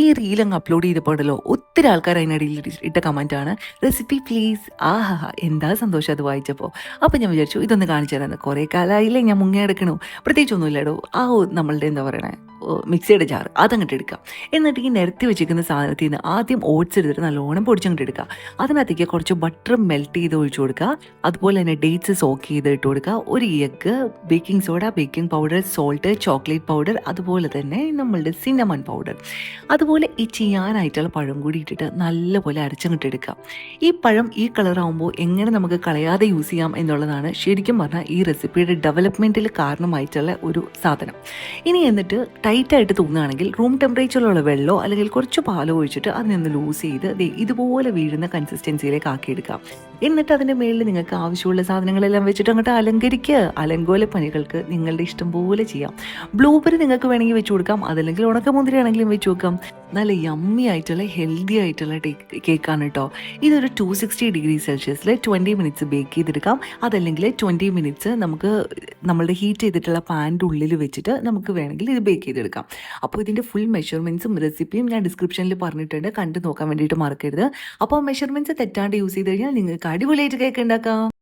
ഈ റീൽ അങ്ങ് അപ്ലോഡ് ചെയ്തപ്പോഴല്ലോ ഒത്തിരി ആൾക്കാർ അതിനിടയിൽ ഇട്ട കമൻറ്റാണ് റെസിപ്പി പ്ലീസ്. ആഹാ, എന്താ സന്തോഷം അത് വായിച്ചപ്പോൾ. അപ്പം ഞാൻ വിചാരിച്ചു ഇതൊന്ന് കാണിച്ചു തരാമെന്ന്. കുറേ കാലമായില്ലേ ഞാൻ മുങ്ങിയെടുക്കണു. പ്രത്യേകിച്ചൊന്നുമില്ലടോ. നമ്മളുടെ എന്താ പറയണേ, മിക്സിയുടെ ജാർ അതങ്ങോട്ട് എടുക്കുക. എന്നിട്ട് ഈ നിരത്തി വെച്ചിരിക്കുന്ന സാധനത്തിൽ നിന്ന് ആദ്യം ഓട്സ് എടുത്തിട്ട് നല്ലോണം പൊടിച്ചങ്ങോട്ട് എടുക്കുക. അതിനകത്തേക്ക് കുറച്ച് ബട്ടർ മെൽറ്റ് ചെയ്ത് ഒഴിച്ചു കൊടുക്കുക. അതുപോലെ തന്നെ ഡേറ്റ്സ് സോക്ക് ചെയ്ത് ഇട്ട് കൊടുക്കുക. ഒരു egg, baking soda, baking powder, salt, chocolate powder, അതുപോലെ തന്നെ നമ്മളുടെ സിന്നമൺ പൗഡർ, അതുപോലെ ഈ ചെയ്യാനായിട്ടുള്ള പഴം കൂടി ഇട്ടിട്ട് നല്ലപോലെ അരച്ചങ്ങോട്ട് എടുക്കുക. ഈ പഴം ഈ കളറാകുമ്പോൾ എങ്ങനെ നമുക്ക് കളയാതെ യൂസ് ചെയ്യാം എന്നുള്ളതാണ് ശരിക്കും പറഞ്ഞാൽ ഈ റെസിപ്പിയുടെ ഡെവലപ്മെൻറ്റിൽ കാരണമായിട്ടുള്ള ഒരു സാധനം. ഇനി എന്നിട്ട് ടൈറ്റായിട്ട് തോന്നുകയാണെങ്കിൽ റൂം ടെമ്പറേച്ചറിലുള്ള വെള്ളമോ അല്ലെങ്കിൽ കുറച്ച് പാലോ ഒഴിച്ചിട്ട് അതിനൊന്ന് ലൂസ് ചെയ്ത് ഇതുപോലെ വീഴുന്ന കൺസിസ്റ്റൻസിയിലേക്ക് ആക്കിയെടുക്കാം. എന്നിട്ട് അതിൻ്റെ മേളിൽ നിങ്ങൾക്ക് ആവശ്യമുള്ള സാധനങ്ങളെല്ലാം വെച്ചിട്ട് അങ്ങോട്ട് അലങ്കരിക്കുക. അലങ്കോല പണികൾക്ക് നിങ്ങളുടെ ഇഷ്ടം പോലെ ചെയ്യാം. ബ്ലൂബെറി നിങ്ങൾക്ക് വേണമെങ്കിൽ വെച്ച് കൊടുക്കാം, അതല്ലെങ്കിൽ ഉണക്കമുന്തിരി ആണെങ്കിലും വെച്ച് കൊടുക്കാം. നല്ല യമ്മി ആയിട്ടുള്ള ഹെൽത്തി ആയിട്ടുള്ള കേക്കാണ് കേട്ടോ. ഇതൊരു 260°C 20 മിനിറ്റ്സ് ബേക്ക് ചെയ്തെടുക്കാം. അതല്ലെങ്കിൽ 20 മിനിറ്റ്സ് നമുക്ക് നമ്മളുടെ ഹീറ്റ് ചെയ്തിട്ടുള്ള പാനിൻ്റെ ഉള്ളിൽ വെച്ചിട്ട് നമുക്ക് വേണമെങ്കിൽ ഇത് ബേക്ക് ചെയ്തെടുക്കാം. അപ്പോൾ ഇതിൻ്റെ ഫുൾ മെഷർമെൻറ്റ്സും റെസിപ്പിയും ഞാൻ ഡിസ്ക്രിപ്ഷനിൽ പറഞ്ഞിട്ടുണ്ട്, കണ്ടു നോക്കാൻ വേണ്ടിയിട്ട് മറക്കരുത്. അപ്പോൾ മെഷർമെൻറ്റ്സ് തെറ്റാണ്ട് യൂസ് ചെയ്ത് കഴിഞ്ഞാൽ നിങ്ങൾക്ക് അടിപൊളിയായിട്ട് കേക്ക് ഉണ്ടാക്കാം.